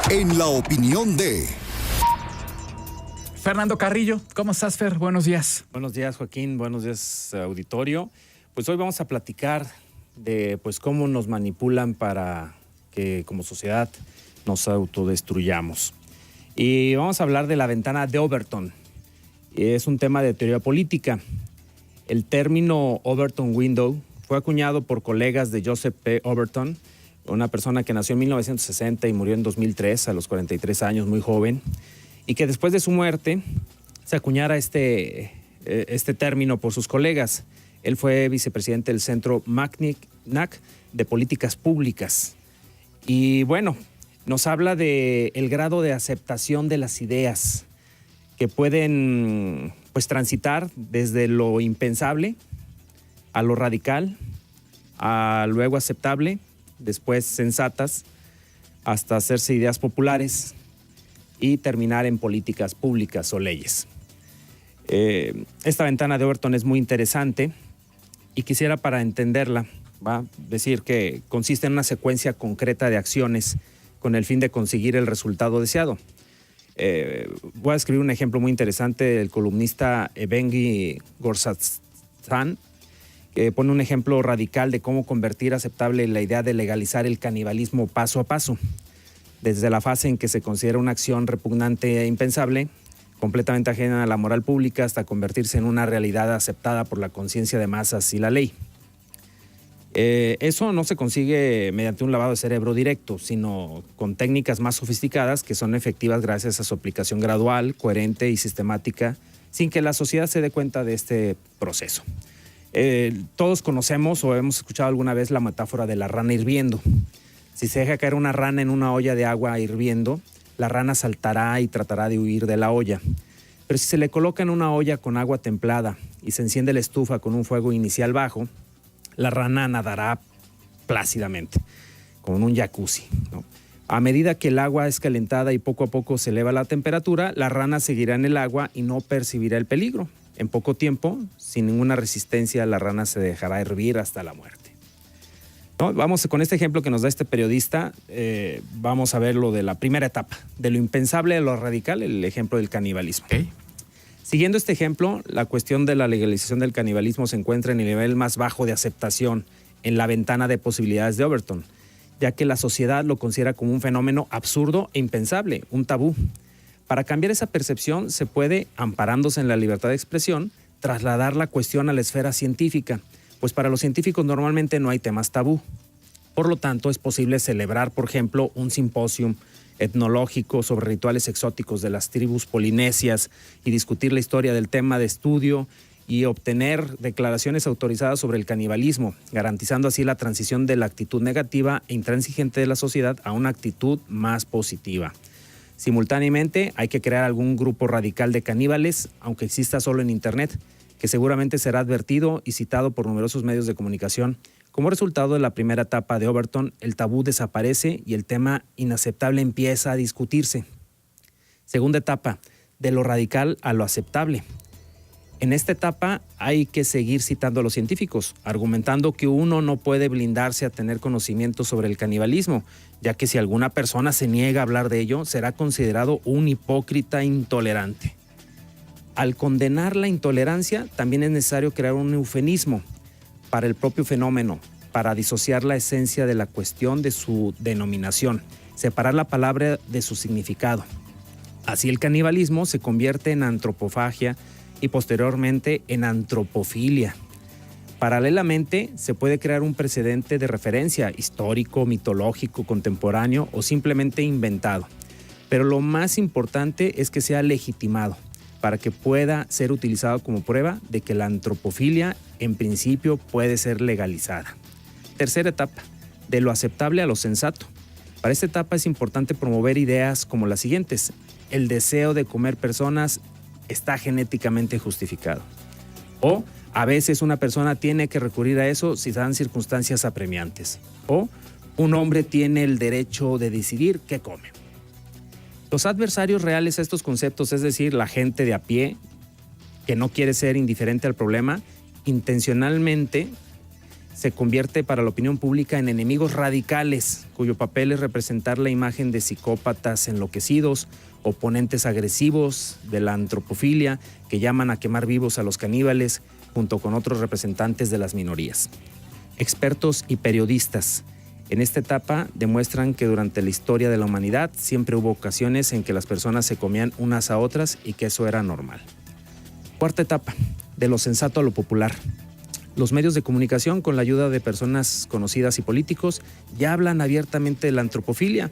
En la opinión de Fernando Carrillo. ¿Cómo estás, Fer? Buenos días. Buenos días, Joaquín. Buenos días, auditorio. Pues hoy vamos a platicar de cómo nos manipulan para que como sociedad nos autodestruyamos. Y vamos a hablar de la ventana de Overton. Es un tema de teoría política. El término Overton Window fue acuñado por colegas de Joseph P. Overton, una persona que nació en 1960 y murió en 2003 a los 43 años, muy joven, y que después de su muerte se acuñara este término por sus colegas. Él fue vicepresidente del Centro McNack de Políticas Públicas. Y bueno, nos habla del grado de aceptación de las ideas que pueden transitar desde lo impensable a lo radical, a luego aceptable, después sensatas, hasta hacerse ideas populares y terminar en políticas públicas o leyes. Esta ventana de Overton es muy interesante y quisiera, para entenderla, decir que consiste en una secuencia concreta de acciones con el fin de conseguir el resultado deseado. Voy a escribir un ejemplo muy interesante del columnista Evgeny Gorsazan, que pone un ejemplo radical de cómo convertir aceptable la idea de legalizar el canibalismo paso a paso, desde la fase en que se considera una acción repugnante e impensable, completamente ajena a la moral pública, hasta convertirse en una realidad aceptada por la conciencia de masas y la ley. Eso no se consigue mediante un lavado de cerebro directo, sino con técnicas más sofisticadas que son efectivas gracias a su aplicación gradual, coherente y sistemática, sin que la sociedad se dé cuenta de este proceso. Todos conocemos o hemos escuchado alguna vez la metáfora de la rana hirviendo. Si se deja caer una rana en una olla de agua hirviendo, la rana saltará y tratará de huir de la olla. Pero si se le coloca en una olla con agua templada y se enciende la estufa con un fuego inicial bajo, la rana nadará plácidamente, como en un jacuzzi, ¿no? A medida que el agua es calentada y poco a poco se eleva la temperatura, la rana seguirá en el agua y no percibirá el peligro. En poco tiempo, sin ninguna resistencia, la rana se dejará hervir hasta la muerte. ¿No? Vamos con este ejemplo que nos da este periodista, vamos a ver lo de la primera etapa, de lo impensable a lo radical, el ejemplo del canibalismo. Okay. Siguiendo este ejemplo, la cuestión de la legalización del canibalismo se encuentra en el nivel más bajo de aceptación, en la ventana de posibilidades de Overton, ya que la sociedad lo considera como un fenómeno absurdo e impensable, un tabú. Para cambiar esa percepción se puede, amparándose en la libertad de expresión, trasladar la cuestión a la esfera científica, pues para los científicos normalmente no hay temas tabú. Por lo tanto, es posible celebrar, por ejemplo, un simposio etnológico sobre rituales exóticos de las tribus polinesias y discutir la historia del tema de estudio y obtener declaraciones autorizadas sobre el canibalismo, garantizando así la transición de la actitud negativa e intransigente de la sociedad a una actitud más positiva. Simultáneamente, hay que crear algún grupo radical de caníbales, aunque exista solo en Internet, que seguramente será advertido y citado por numerosos medios de comunicación. Como resultado de la primera etapa de Overton, el tabú desaparece y el tema inaceptable empieza a discutirse. Segunda etapa, de lo radical a lo aceptable. En esta etapa hay que seguir citando a los científicos, argumentando que uno no puede blindarse a tener conocimiento sobre el canibalismo, ya que si alguna persona se niega a hablar de ello, será considerado un hipócrita intolerante. Al condenar la intolerancia, también es necesario crear un eufemismo para el propio fenómeno, para disociar la esencia de la cuestión de su denominación, separar la palabra de su significado. Así el canibalismo se convierte en antropofagia y posteriormente en antropofilia. Paralelamente, se puede crear un precedente de referencia histórico, mitológico, contemporáneo o simplemente inventado. Pero lo más importante es que sea legitimado, para que pueda ser utilizado como prueba de que la antropofilia en principio puede ser legalizada. Tercera etapa, de lo aceptable a lo sensato. Para esta etapa es importante promover ideas como las siguientes. El deseo de comer personas está genéticamente justificado. O a veces una persona tiene que recurrir a eso si dan circunstancias apremiantes. O un hombre tiene el derecho de decidir qué come. Los adversarios reales a estos conceptos, es decir, la gente de a pie, que no quiere ser indiferente al problema, intencionalmente se convierte para la opinión pública en enemigos radicales, cuyo papel es representar la imagen de psicópatas enloquecidos, oponentes agresivos de la antropofilia que llaman a quemar vivos a los caníbales, junto con otros representantes de las minorías. Expertos y periodistas en esta etapa demuestran que durante la historia de la humanidad siempre hubo ocasiones en que las personas se comían unas a otras y que eso era normal. Cuarta etapa, de lo sensato a lo popular. Los medios de comunicación, con la ayuda de personas conocidas y políticos, ya hablan abiertamente de la antropofilia.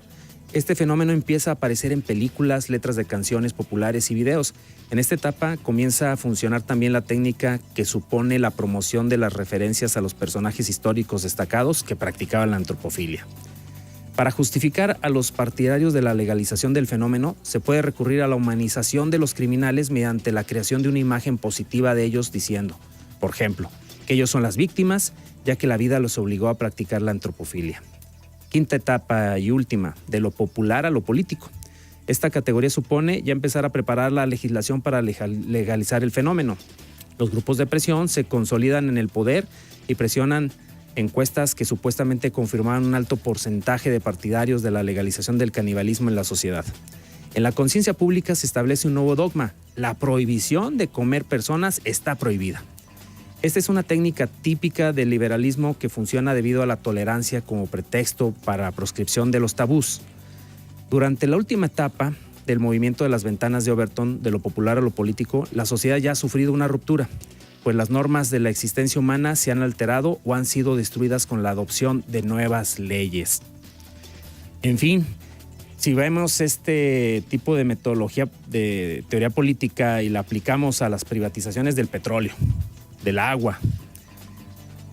Este fenómeno empieza a aparecer en películas, letras de canciones populares y videos. En esta etapa comienza a funcionar también la técnica que supone la promoción de las referencias a los personajes históricos destacados que practicaban la antropofilia. Para justificar a los partidarios de la legalización del fenómeno, se puede recurrir a la humanización de los criminales mediante la creación de una imagen positiva de ellos diciendo, por ejemplo, que ellos son las víctimas, ya que la vida los obligó a practicar la antropofilia. Quinta etapa y última, de lo popular a lo político. Esta categoría supone ya empezar a preparar la legislación para legalizar el fenómeno. Los grupos de presión se consolidan en el poder y presionan encuestas que supuestamente confirmaban un alto porcentaje de partidarios de la legalización del canibalismo en la sociedad. En la conciencia pública se establece un nuevo dogma: la prohibición de comer personas está prohibida. Esta es una técnica típica del liberalismo que funciona debido a la tolerancia como pretexto para la proscripción de los tabús. Durante la última etapa del movimiento de las ventanas de Overton, de lo popular a lo político, la sociedad ya ha sufrido una ruptura, pues las normas de la existencia humana se han alterado o han sido destruidas con la adopción de nuevas leyes. En fin, si vemos este tipo de metodología de teoría política y la aplicamos a las privatizaciones del petróleo, del agua.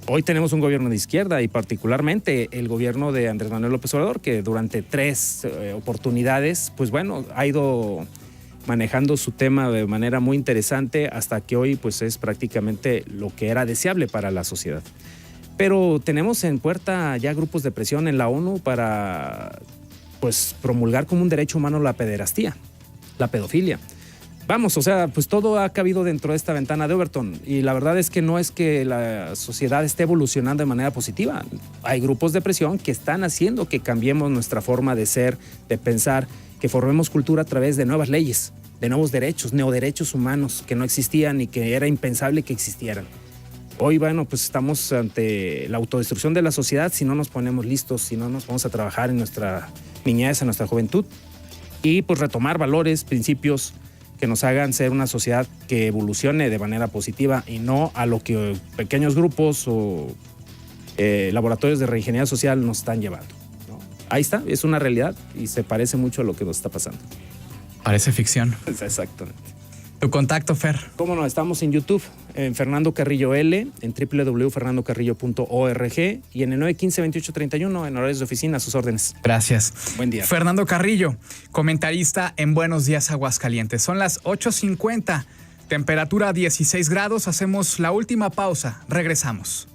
Hoy tenemos un gobierno de izquierda y particularmente el gobierno de Andrés Manuel López Obrador, que durante 3 oportunidades, pues bueno, ha ido manejando su tema de manera muy interesante hasta que hoy pues es prácticamente lo que era deseable para la sociedad. Pero tenemos en puerta ya grupos de presión en la ONU para pues promulgar como un derecho humano la pederastía, la pedofilia. Vamos, o sea, pues todo ha cabido dentro de esta ventana de Overton y la verdad es que no es que la sociedad esté evolucionando de manera positiva. Hay grupos de presión que están haciendo que cambiemos nuestra forma de ser, de pensar, que formemos cultura a través de nuevas leyes, de nuevos derechos, neoderechos humanos que no existían y que era impensable que existieran. Hoy, bueno, pues estamos ante la autodestrucción de la sociedad si no nos ponemos listos, si no nos vamos a trabajar en nuestra niñez, en nuestra juventud y pues retomar valores, principios que nos hagan ser una sociedad que evolucione de manera positiva y no a lo que pequeños grupos o laboratorios de reingeniería social nos están llevando, ¿no? Ahí está, es una realidad y se parece mucho a lo que nos está pasando. Parece ficción. Exactamente. ¿Tu contacto, Fer? Cómo no, estamos en YouTube, en Fernando Carrillo L, en www.fernandocarrillo.org y en el 915-2831 en horarios de oficina, a sus órdenes. Gracias. Buen día. Fernando Carrillo, comentarista en Buenos Días Aguascalientes. Son las 8:50, temperatura 16 grados. Hacemos la última pausa. Regresamos.